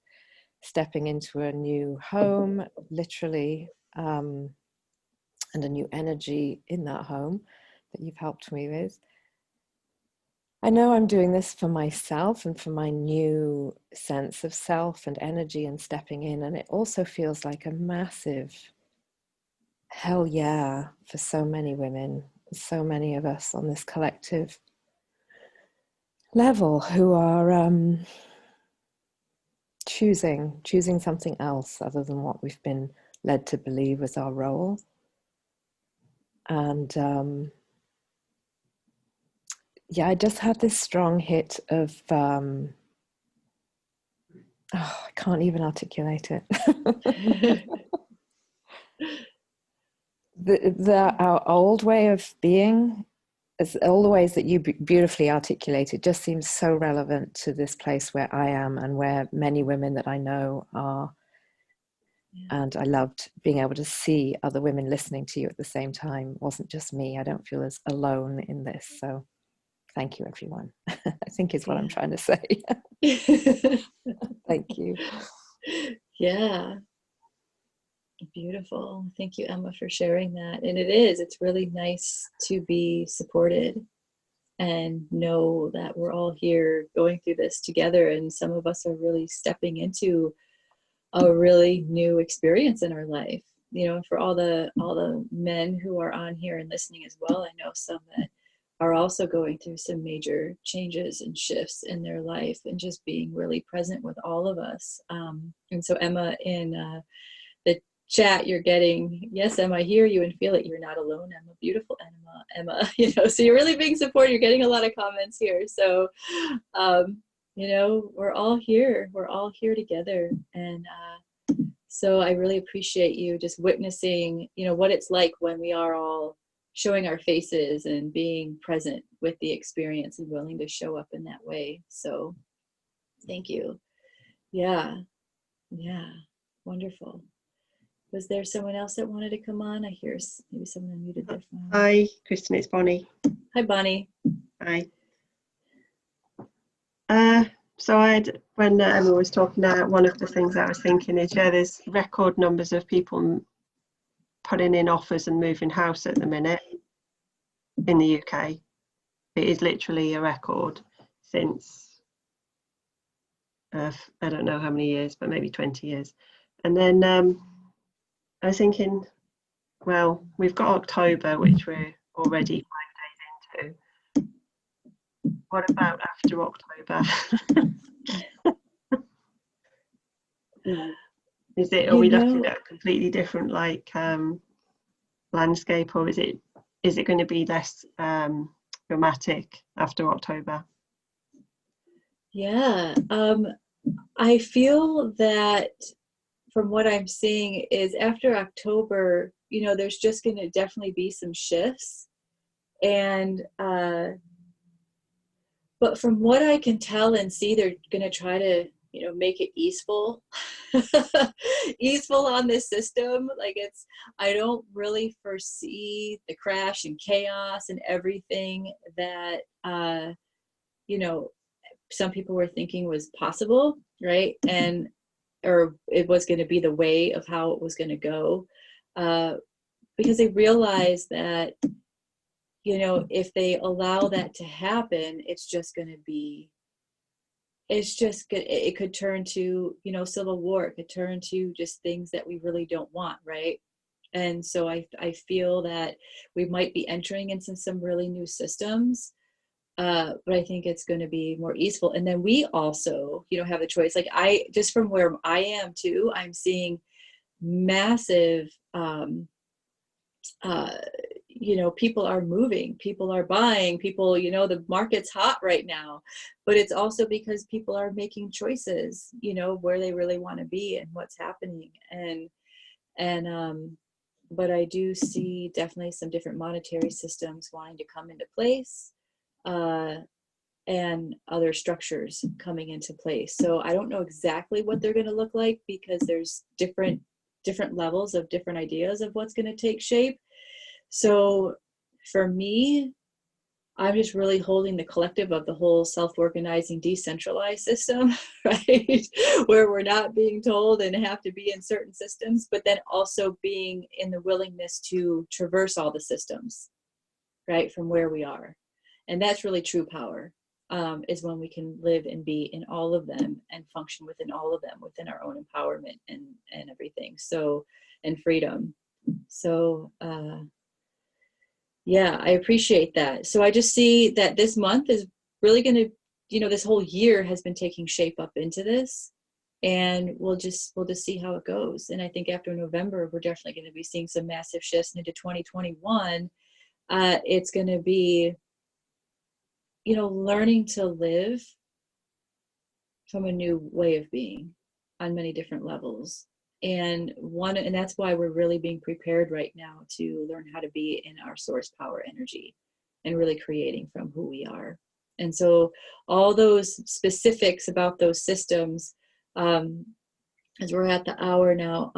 stepping into a new home, literally, and a new energy in that home that you've helped me with, I know I'm doing this for myself and for my new sense of self and energy and stepping in. And it also feels like a massive hell yeah for so many women, so many of us on this collective level who are choosing something else other than what we've been led to believe was our role. And I just had this strong hit of I can't even articulate it. Our old way of being, as all the ways that you beautifully articulated, just seems so relevant to this place where I am and where many women that I know are. Yeah. And I loved being able to see other women listening to you at the same time. It wasn't just me. I don't feel as alone in this. So thank you, everyone. I think is what I'm trying to say. Thank you. Yeah. Beautiful. Thank you, Emma, for sharing that. And it's really nice to be supported and know that we're all here going through this together. And some of us are really stepping into a really new experience in our life. You know, for all the men who are on here and listening as well, I know some that are also going through some major changes and shifts in their life, and just being really present with all of us. And so Emma, in the chat, you're getting, yes, Emma, I hear you and feel it. You're not alone, Emma. Beautiful Emma, you know, so you're really being supported. You're getting a lot of comments here. So, you know, we're all here. We're all here together. And so I really appreciate you just witnessing, you know, what it's like when we are all showing our faces and being present with the experience and willing to show up in that way. So thank you. Yeah. Yeah. Wonderful. Was there someone else that wanted to come on? I hear maybe someone unmuted their phone. Hi, Kristen, it's Bonnie. Hi, Bonnie. Hi. So when Emma was talking, one of the things I was thinking is, yeah, there's record numbers of people putting in offers and moving house at the minute in the UK. It is literally a record since, I don't know how many years, but maybe 20 years. And then I was thinking, well, we've got October, which we're already 5 days into. What about after October? Are we looking at a completely different landscape, or is it going to be less dramatic after October? Yeah, I feel that from what I'm seeing is after October, you know, there's just going to definitely be some shifts. And but from what I can tell and see, they're going to try to, you know, make it easeful, easeful on this system. Like I don't really foresee the crash and chaos and everything that, you know, some people were thinking was possible, right? Or it was going to be the way of how it was going to go, because they realized that, you know, if they allow that to happen, it's just going to be, it could turn to, you know, civil war. It could turn to just things that we really don't want, right? And so I feel that we might be entering into some really new systems, but I think it's going to be more easeful. And then we also, you know, have a choice. Like just from where I am too, I'm seeing massive, you know, people are moving, people are buying, people, you know, the market's hot right now, but it's also because people are making choices, you know, where they really want to be and what's happening. But I do see definitely some different monetary systems wanting to come into place, and other structures coming into place. So I don't know exactly what they're going to look like, because there's different levels of different ideas of what's going to take shape. So for me, I'm just really holding the collective of the whole self-organizing, decentralized system, right? Where we're not being told and have to be in certain systems, but then also being in the willingness to traverse all the systems, right, from where we are. And that's really true power, is when we can live and be in all of them and function within all of them, within our own empowerment and everything. So, and freedom. So, yeah, I appreciate that. So I just see that this month is really going to, you know, this whole year has been taking shape up into this, and we'll just see how it goes. And I think after November, we're definitely going to be seeing some massive shifts into 2021. It's going to be, you know, learning to live from a new way of being on many different levels. And that's why we're really being prepared right now to learn how to be in our source power energy and really creating from who we are. And so all those specifics about those systems, as we're at the hour now,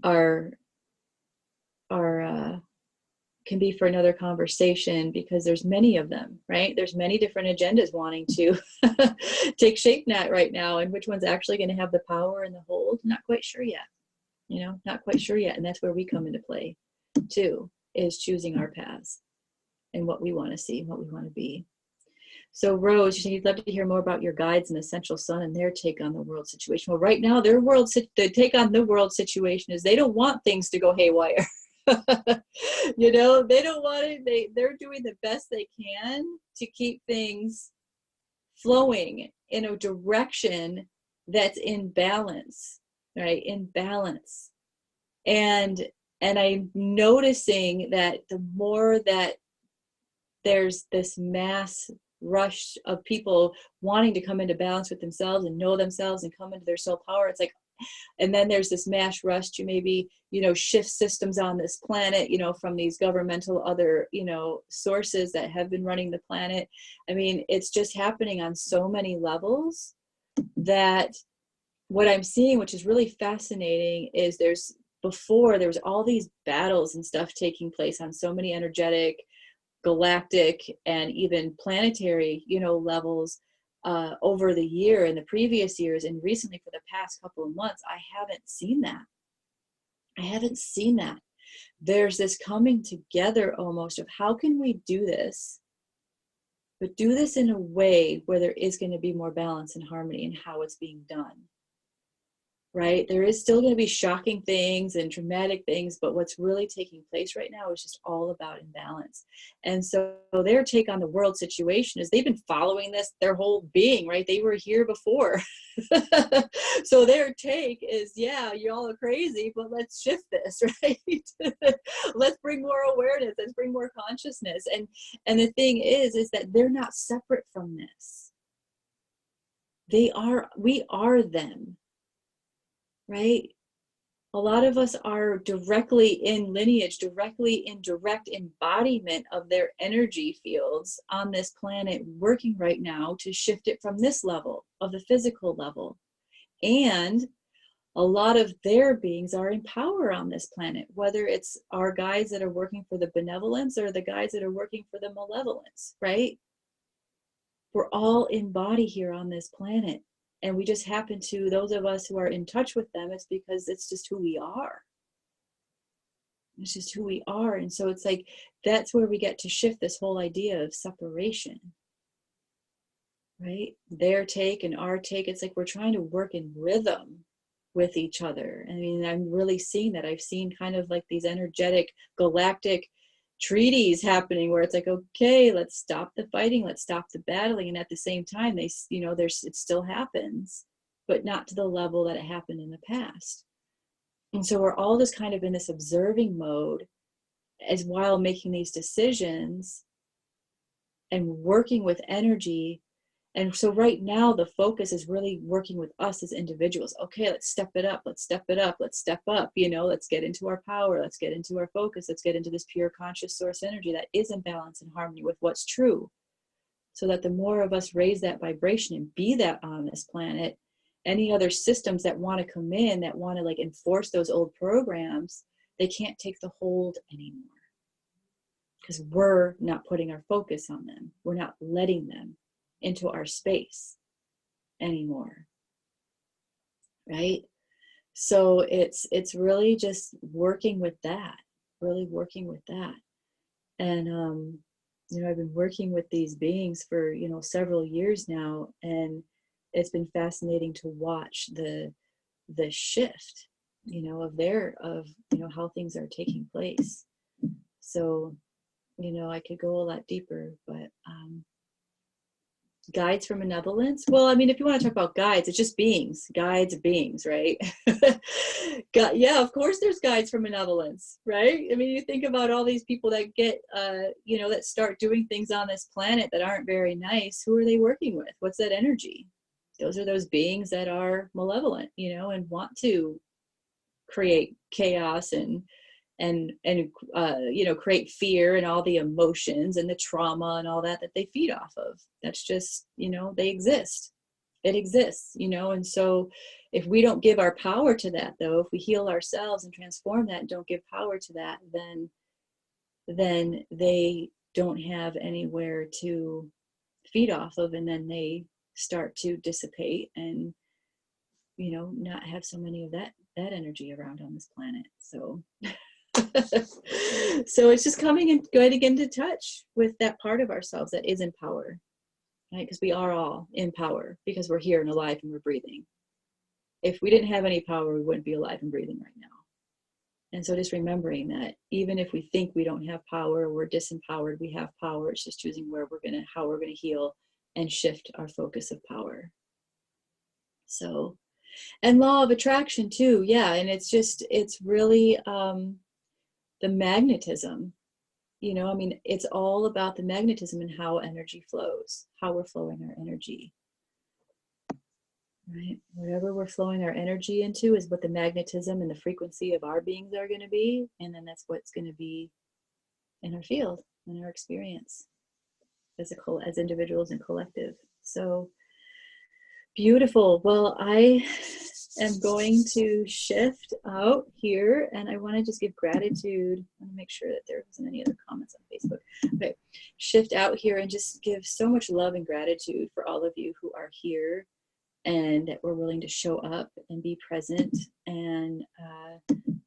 are can be for another conversation, because there's many of them, right? There's many different agendas wanting to take shape right now, and which one's actually going to have the power and the hold, not quite sure yet, you know, not quite sure yet. And that's where we come into play too, is choosing our paths and what we want to see, what we want to be. So Rose, you said you'd love to hear more about your guides and Essential Sun and their take on the world situation. Well, right now their the take on the world situation is they don't want things to go haywire. You know, they don't want it. They're doing the best they can to keep things flowing in a direction that's in balance, right? In balance. And I'm noticing that the more that there's this mass rush of people wanting to come into balance with themselves and know themselves and come into their soul power, it's like, and then there's this mass rush to maybe, you know, shift systems on this planet, you know, from these governmental other, you know, sources that have been running the planet. I mean, it's just happening on so many levels that what I'm seeing, which is really fascinating, is before there was all these battles and stuff taking place on so many energetic, galactic, and even planetary, you know, levels over the year and the previous years, and recently for the past couple of months, I haven't seen that. I haven't seen that. There's this coming together almost of how can we do this, but do this in a way where there is going to be more balance and harmony in how it's being done. Right? There is still going to be shocking things and traumatic things, but what's really taking place right now is just all about imbalance. And so their take on the world situation is they've been following this their whole being, right? They were here before. So their take is, yeah, y'all are crazy, but let's shift this, right? Let's bring more awareness, let's bring more consciousness. And the thing is that they're not separate from this. We are them. Right? A lot of us are directly in lineage, directly in direct embodiment of their energy fields on this planet, working right now to shift it from this level of the physical level. And a lot of their beings are in power on this planet, whether it's our guides that are working for the benevolence or the guides that are working for the malevolence, right? We're all in body here on this planet. And we just happen to, those of us who are in touch with them, it's because it's just who we are. It's just who we are. And so it's like, that's where we get to shift this whole idea of separation, right? Their take and our take, it's like we're trying to work in rhythm with each other. I mean, I'm really seeing that. I've seen kind of like these energetic, galactic treaties happening where it's like, okay, let's stop the fighting, let's stop the battling, and at the same time they, you know, it still happens, but not to the level that it happened in the past. And so we're all just kind of in this observing mode as while making these decisions and working with energy. And so right now the focus is really working with us as individuals. Okay, let's step it up, let's step it up, let's step up, you know, let's get into our power, let's get into our focus, let's get into this pure conscious source energy that is in balance and harmony with what's true. So that the more of us raise that vibration and be that on this planet, any other systems that want to come in, that want to like enforce those old programs, they can't take the hold anymore. Because we're not putting our focus on them. We're not letting them into our space anymore, right? So it's really just working with that, really working with that. And you know, I've been working with these beings for, you know, several years now, and it's been fascinating to watch the shift, you know, of you know, how things are taking place. So, you know, I could go a lot deeper, but guides from benevolence. Well, I mean, if you want to talk about guides, it's just beings, guides, beings, right? Yeah, of course there's guides from benevolence, right? I mean, you think about all these people that get, you know, that start doing things on this planet that aren't very nice. Who are they working with? What's that energy? Those are those beings that are malevolent, you know, and want to create chaos and you know, create fear and all the emotions and the trauma and all that they feed off of. That's just, you know, they exist. It exists, you know. And so if we don't give our power to that, though, if we heal ourselves and transform that and don't give power to that, then they don't have anywhere to feed off of, and then they start to dissipate and, you know, not have so many of that energy around on this planet. So so it's just coming and getting into touch with that part of ourselves that is in power, right? Because we are all in power because we're here and alive and we're breathing. If we didn't have any power, we wouldn't be alive and breathing right now. And so just remembering that even if we think we don't have power, we're disempowered, we have power. It's just choosing how we're gonna heal and shift our focus of power. So, and law of attraction too, yeah. And it's really the magnetism. You know, I mean, it's all about the magnetism and how energy flows, how we're flowing our energy. Right? Whatever we're flowing our energy into is what the magnetism and the frequency of our beings are going to be. And then that's what's going to be in our field, in our experience as individuals and collective. So beautiful. Well, I am going to shift out here and I want to just give gratitude. I want to make sure that there wasn't any other comments on Facebook. Okay, shift out here and just give so much love and gratitude for all of you who are here and that we're willing to show up and be present. And I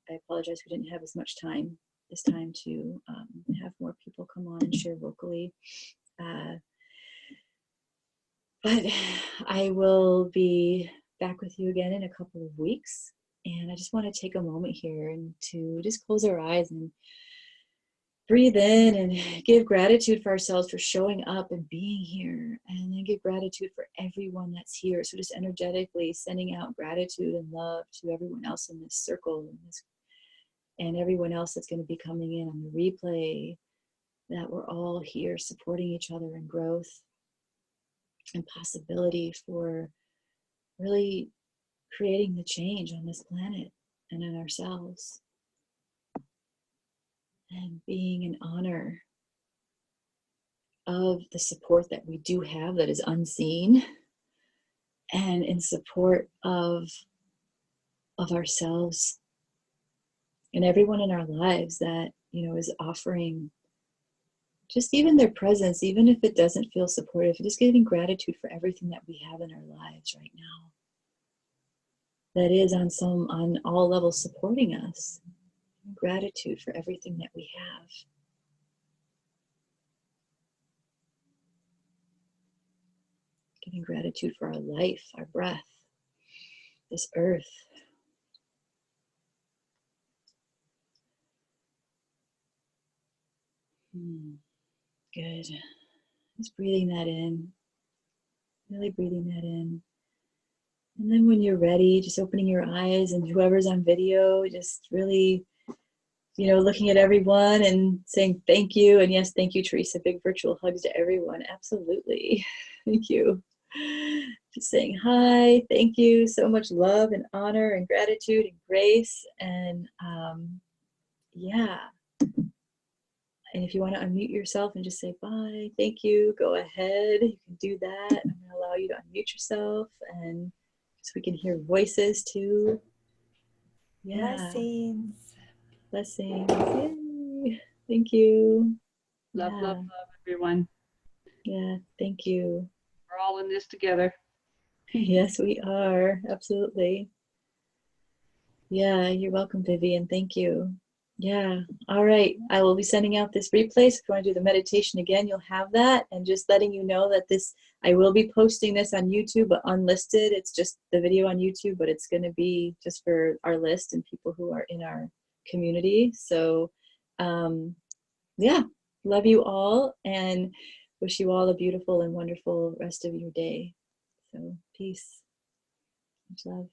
apologize we didn't have as much time this time to have more people come on and share vocally. But I will be back with you again in a couple of weeks. And I just want to take a moment here and to just close our eyes and breathe in and give gratitude for ourselves for showing up and being here, and then give gratitude for everyone that's here. So just energetically sending out gratitude and love to everyone else in this circle and everyone else that's going to be coming in on the replay, that we're all here supporting each other in growth and possibility for really creating the change on this planet and in ourselves. And being in honor of the support that we do have that is unseen, and in support of ourselves and everyone in our lives that, you know, is offering just even their presence, even if it doesn't feel supportive, just giving gratitude for everything that we have in our lives right now that is on all levels supporting us. Gratitude for everything that we have. Giving gratitude for our life, our breath, this earth. Good. Just breathing that in. Really breathing that in. And then when you're ready, just opening your eyes, and whoever's on video, just really, you know, looking at everyone and saying thank you. And yes, thank you, Teresa. Big virtual hugs to everyone. Absolutely. Thank you. Just saying hi. Thank you. So much love and honor and gratitude and grace. And yeah. And if you want to unmute yourself and just say bye, thank you, go ahead. You can do that. I'm going to allow you to unmute yourself, and so we can hear voices too. Yeah. Blessings. Blessings. Yay. Thank you. Love, love, love, everyone. Yeah, thank you. We're all in this together. Yes, we are. Absolutely. Yeah, you're welcome, Vivian. Thank you. Yeah. All right. I will be sending out this replay. So if you want to do the meditation again, you'll have that. And just letting you know that I will be posting this on YouTube, but unlisted. It's just the video on YouTube, but it's going to be just for our list and people who are in our community. So, yeah, love you all and wish you all a beautiful and wonderful rest of your day. So, peace. Much love.